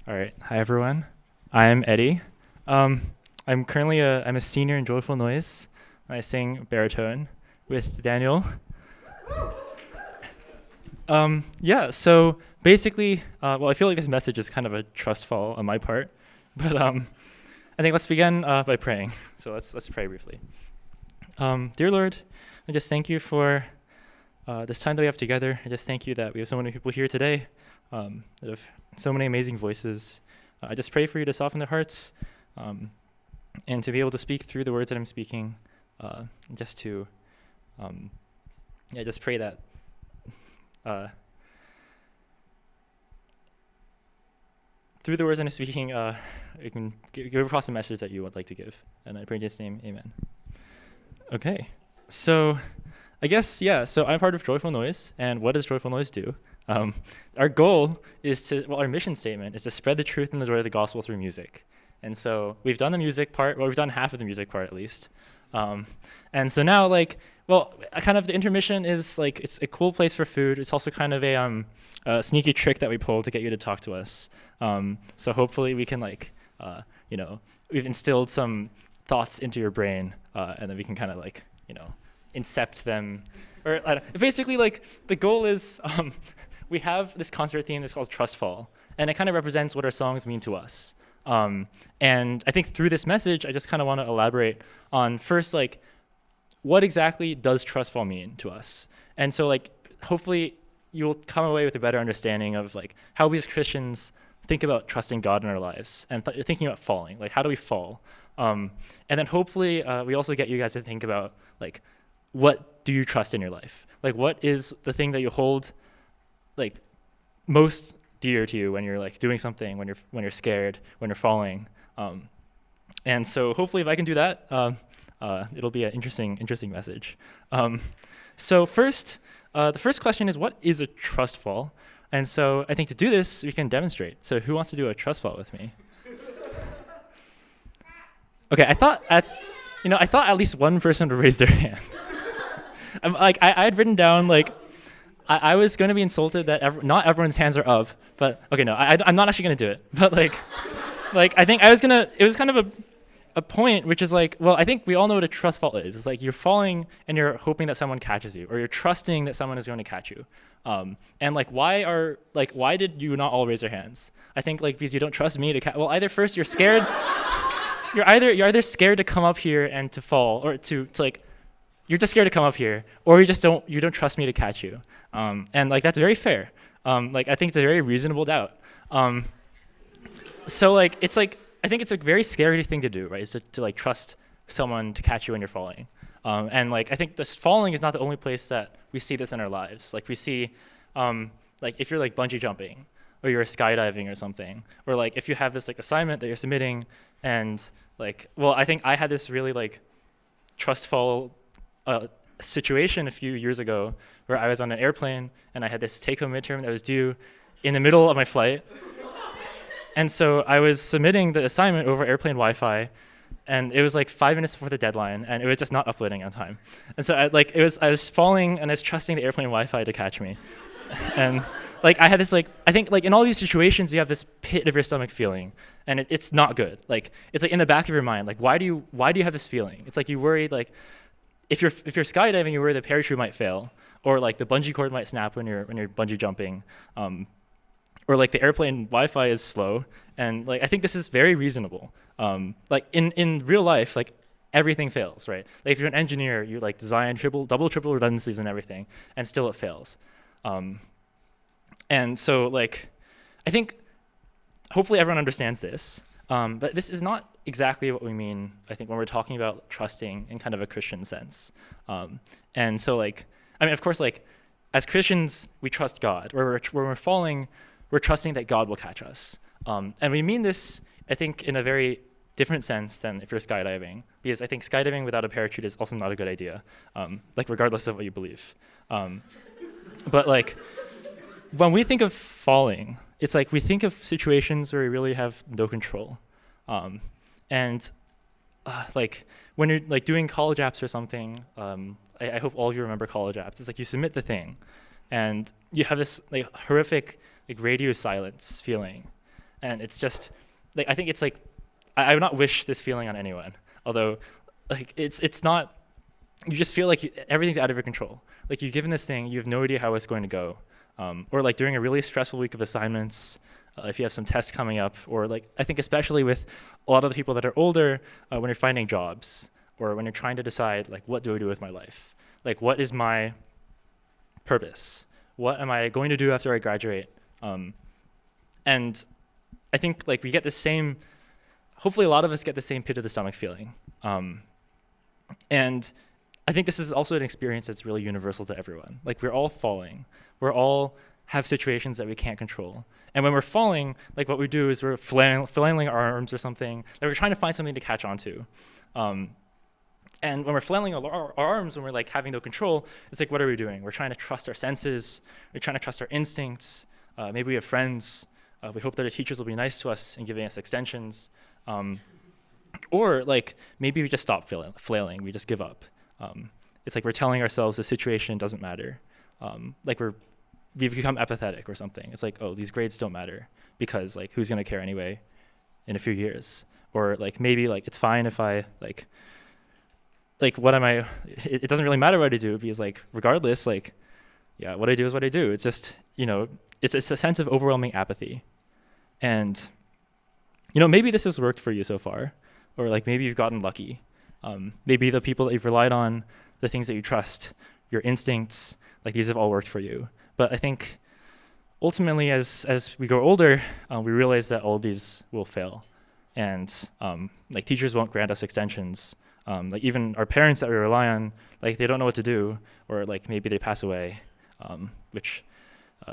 All right. Hi, everyone. I'm Eddie. Um, I'm a senior in Joyful Noise. I sing baritone with Daniel. Yeah. So basically, well, I feel like this message is kind of a trust fall on my part, but I think let's begin by praying. So let's pray briefly. Dear Lord, I just thank you for this time that we have together. I just thank you that we have so many people here today that have so many amazing voices. I just pray for you to soften their hearts um, and to be able to speak through the words that I'm speaking. Uh, just to, yeah, just pray that uh, through the words that I'm speaking, you can give across the message that you would like to give. And I pray in Jesus' name, amen. Okay, so I guess, yeah, so I'm part of Joyful Noise, and what does Joyful Noise do? Um, our goal is our mission statement is to spread the truth and the joy of the gospel through music. And so we've done the music part, well, we've done half of the music part at least. Um, and so now, kind of the intermission is like, it's a cool place for food. It's also kind of a sneaky trick that we pull to get you to talk to us. So hopefully we can we've instilled some thoughts into your brain, and then we can kind of incept them. Or basically, the goal is we have this concert theme that's called Trust Fall, and it kind of represents what our songs mean to us. And I think through this message, I just kind of want to elaborate on first, what exactly does trust fall mean to us? And so, hopefully you'll come away with a better understanding of how we as Christians think about trusting God in our lives and thinking about falling. How do we fall? And then hopefully we also get you guys to think about what do you trust in your life? What is the thing that you hold most dear to you when you're doing something, when you're scared, when you're falling? And so hopefully if I can do that, it'll be an interesting message. So first, the first question is, what is a trust fall? And so I think to do this, we can demonstrate. So who wants to do a trust fall with me? Okay, I thought at least one person would raise their hand. I had written down I was going to be insulted that not everyone's hands are up, but okay, no, I'm not actually going to do it. But I think it was kind of a point, which is well, I think we all know what a trust fall is. It's you're falling and you're hoping that someone catches you, or you're trusting that someone is going to catch you. And why did you not all raise your hands? I think because you don't trust me to catch. Well, either first you're scared. You're either scared to come up here and to fall, or to you're just scared to come up here, or you don't trust me to catch you. And that's very fair. I think it's a very reasonable doubt. So I think it's a very scary thing to do, right? Is to trust someone to catch you when you're falling. And I think this falling is not the only place that we see this in our lives. We see if you're bungee jumping, or you're skydiving or something, or if you have this assignment that you're submitting, and well, I think I had this really trust fall situation a few years ago where I was on an airplane and I had this take-home midterm that was due in the middle of my flight. And so I was submitting the assignment over airplane Wi-Fi, and it was 5 minutes before the deadline, and it was just not uploading on time. And so I was falling, and I was trusting the airplane Wi-Fi to catch me. And I had this I think in all these situations you have this pit of your stomach feeling, and it's not good. It's in the back of your mind. Why do you have this feeling? It's you worry if you're skydiving, you worry the parachute might fail, or the bungee cord might snap when you're bungee jumping. Or the airplane Wi-Fi is slow, and I think this is very reasonable. In real life, everything fails, right? If you're an engineer, you design double, triple redundancies and everything, and still it fails. And so I think hopefully everyone understands this, but this is not exactly what we mean, I think, when we're talking about trusting in kind of a Christian sense. And so of course, as Christians, we trust God. When we're falling, we're trusting that God will catch us. And we mean this, I think, in a very different sense than if you're skydiving, because I think skydiving without a parachute is also not a good idea, regardless of what you believe. But when we think of falling, it's we think of situations where we really have no control. And when you're doing college apps or something, I hope all of you remember college apps. It's you submit the thing, and you have this horrific radio silence feeling, And it's just like I think it's like I would not wish this feeling on anyone. Although like it's not, you just feel like everything's out of your control. Like you've given this thing, you have no idea how it's going to go. Or like during a really stressful week of assignments, if you have some tests coming up, or like I think especially with a lot of the people that are older, when you're finding jobs, or when you're trying to decide like what do I do with my life, like what is my purpose, what am I going to do after I graduate, and I think like we get the same. Hopefully, a lot of us get the same pit of the stomach feeling, and I think this is also an experience that's really universal to everyone. Like we're all falling. We're all have situations that we can't control. And when we're falling, like what we do is we're flailing our arms or something. Like we're trying to find something to catch onto. And when we're flailing our arms, when we're like having no control, it's like, what are we doing? We're trying to trust our senses. We're trying to trust our instincts. Maybe we have friends. We hope that our teachers will be nice to us and giving us extensions. Or like maybe we just stop flailing. We just give up. It's like we're telling ourselves the situation doesn't matter. Like we've become apathetic or something. It's like, oh, these grades don't matter because like who's gonna care anyway in a few years? Or like maybe like it's fine if I like what am I? It doesn't really matter what I do because like regardless, like yeah, what I do is what I do. It's just it's a sense of overwhelming apathy, and maybe this has worked for you so far, or like maybe you've gotten lucky. Maybe the people that you've relied on, the things that you trust, your instincts, like these have all worked for you. But I think ultimately as we grow older, we realize that all these will fail. And like teachers won't grant us extensions. Like even our parents that we rely on, like they don't know what to do, or like maybe they pass away, which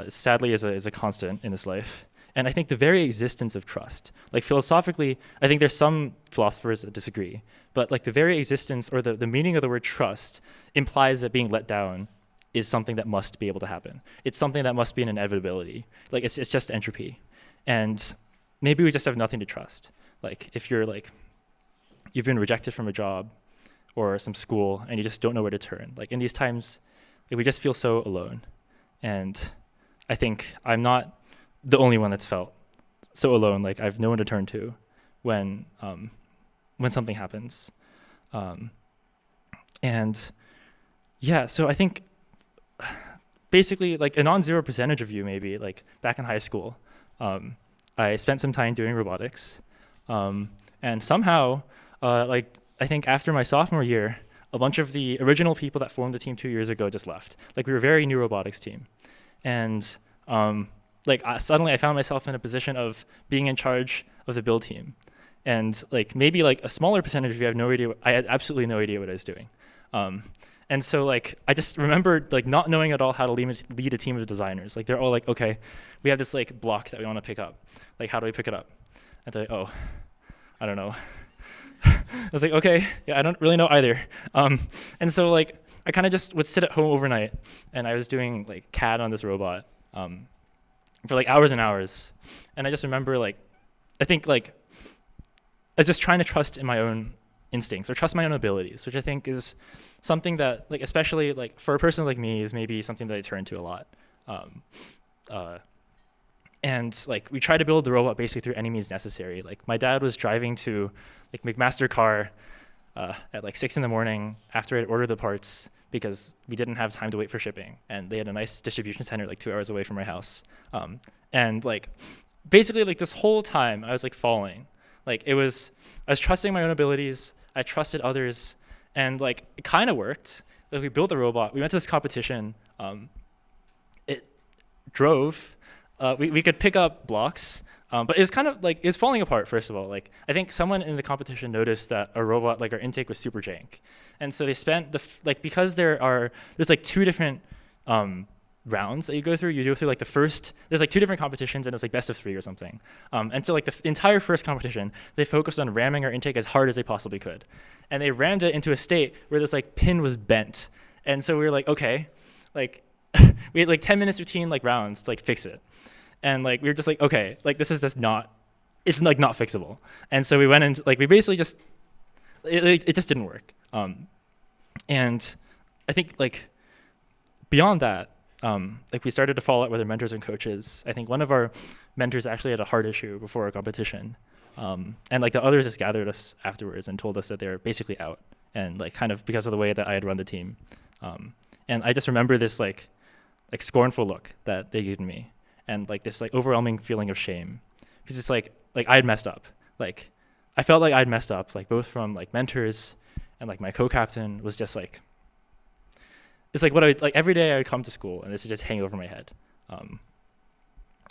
sadly is a constant in this life. And I think the very existence of trust, like philosophically, I think there's some philosophers that disagree, but like the very existence or the meaning of the word trust implies that being let down is something that must be able to happen. It's something that must be an inevitability. Like it's just entropy. And maybe we just have nothing to trust. Like if you're like, you've been rejected from a job or some school and you just don't know where to turn. Like in these times, like, we just feel so alone. And I think I'm not the only one that's felt so alone. Like I have no one to turn to when something happens. And yeah, so I think basically like a non-zero percentage of you maybe like back in high school, I spent some time doing robotics. And somehow, like I think after my sophomore year, a bunch of the original people that formed the team 2 years ago just left. Like we were a very new robotics team. And suddenly I found myself in a position of being in charge of the build team. And like maybe like a smaller percentage of you have no idea, I had absolutely no idea what I was doing. And so like I just remembered like not knowing at all how to lead a team of designers. Like they're all like, okay, we have this like block that we want to pick up. Like how do we pick it up? And they're like, oh, I don't know. I was like, okay, yeah, I don't really know either. And so like I kind of just would sit at home overnight and I was doing like CAD on this robot for like hours and hours. And I just remember like, I think like I was just trying to trust in my own instincts or trust my own abilities, which I think is something that like, especially like for a person like me, is maybe something that I turn to a lot. And like we try to build the robot basically through any means necessary. Like my dad was driving to like McMaster Car at like 6 a.m. after I'd ordered the parts because we didn't have time to wait for shipping. And they had a nice distribution center like 2 hours away from my house. And like basically like this whole time I was like falling. Like I was trusting my own abilities. I trusted others, and like it kind of worked. Like we built the robot. We went to this competition. It drove. We could pick up blocks, but it's kind of like it's falling apart. First of all, like I think someone in the competition noticed that our robot, like our intake, was super jank, and so they spent because there's like 2 different rounds that you go through. You go through like the first, there's like 2 different competitions and it's like best of 3 or something. And so like the entire first competition, they focused on ramming our intake as hard as they possibly could. And they rammed it into a state where this like pin was bent. And so we were like, okay, like we had like 10 minutes between like rounds to like fix it. And like, we were just like, okay, like this is just it's like not fixable. And so we went into like, we basically just, it just didn't work. And I think like beyond that, like we started to fall out with our mentors and coaches. I think one of our mentors actually had a heart issue before our competition. And like the others just gathered us afterwards and told us that they're basically out, and like kind of because of the way that I had run the team. And I just remember this like scornful look that they gave me, and like this like overwhelming feeling of shame, because it's like I had messed up. Like I felt like I'd messed up, like both from like mentors and like my co-captain was just like, it's like what I like every day I would come to school and this would just hang over my head.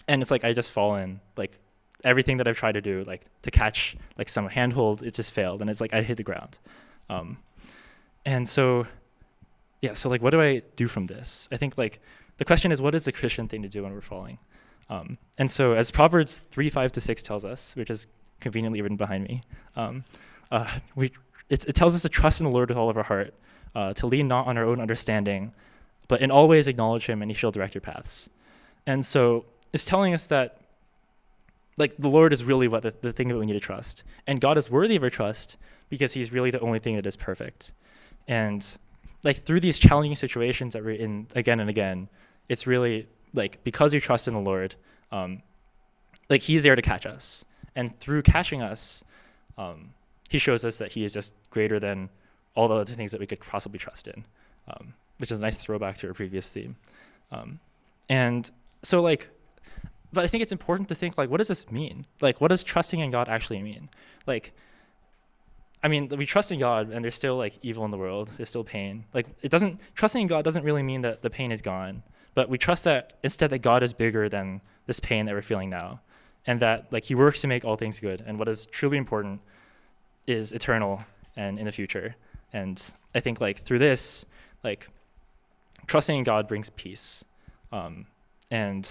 And it's like I just fallen, like everything that I've tried to do, like to catch like some handhold, it just failed, and it's like I hit the ground. And so yeah, so like what do I do from this? I think like the question is, what is the Christian thing to do when we're falling? And so as Proverbs 3:5-6 tells us, which is conveniently written behind me, it tells us to trust in the Lord with all of our heart, to lean not on our own understanding, but in all ways acknowledge him and he shall direct your paths. And so it's telling us that like the Lord is really what the thing that we need to trust. And God is worthy of our trust because he's really the only thing that is perfect. And like through these challenging situations that we're in again and again, it's really like because we trust in the Lord, like he's there to catch us. And through catching us, he shows us that he is just greater than all the other things that we could possibly trust in, which is a nice throwback to our previous theme. And so like, but I think it's important to think like, what does this mean? Like, what does trusting in God actually mean? Like, I mean, we trust in God and there's still like evil in the world. There's still pain. Like trusting in God doesn't really mean that the pain is gone, but we trust that instead that God is bigger than this pain that we're feeling now, and that like he works to make all things good. And what is truly important is eternal and in the future. And I think like through this, like trusting in God brings peace. And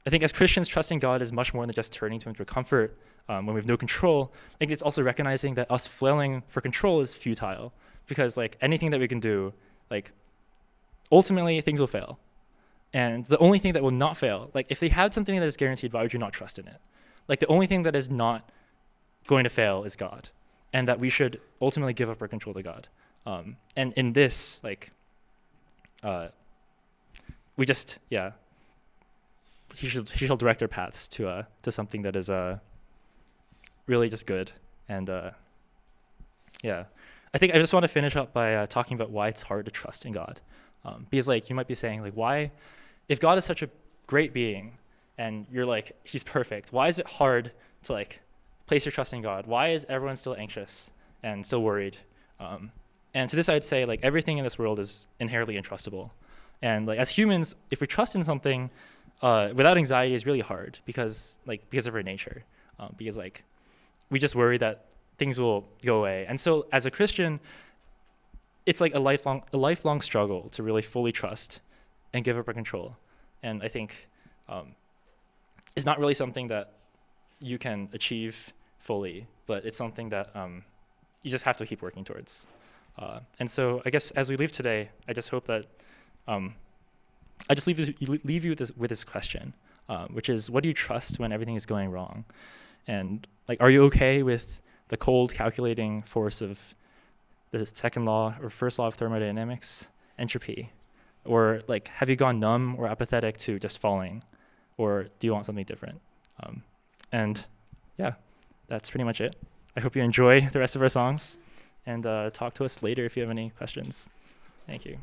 I think as Christians, trusting God is much more than just turning to him for comfort when we have no control. I think it's also recognizing that us flailing for control is futile, because like anything that we can do, like ultimately things will fail. And the only thing that will not fail, like if they had something that is guaranteed, why would you not trust in it? Like the only thing that is not going to fail is God, and that we should ultimately give up our control to God. And in this, like, we just, yeah, he shall direct our paths to something that is really just good. And yeah, I think I just want to finish up by talking about why it's hard to trust in God. Because like you might be saying like, why, if God is such a great being and you're like, he's perfect, why is it hard to like place your trust in God? Why is everyone still anxious and still worried? And to this I'd say like everything in this world is inherently untrustable. And like as humans, if we trust in something without anxiety is really hard because of our nature. Because like we just worry that things will go away. And so as a Christian, it's like a lifelong struggle to really fully trust and give up our control. And I think it's not really something that you can achieve fully, but it's something that you just have to keep working towards. And so I guess as we leave today, I just hope that I just leave you with this question, which is, what do you trust when everything is going wrong? And like, are you okay with the cold, calculating force of the second law or first law of thermodynamics, entropy? Or like, have you gone numb or apathetic to just falling? Or do you want something different? And yeah, that's pretty much it. I hope you enjoy the rest of our songs, and talk to us later if you have any questions. Thank you.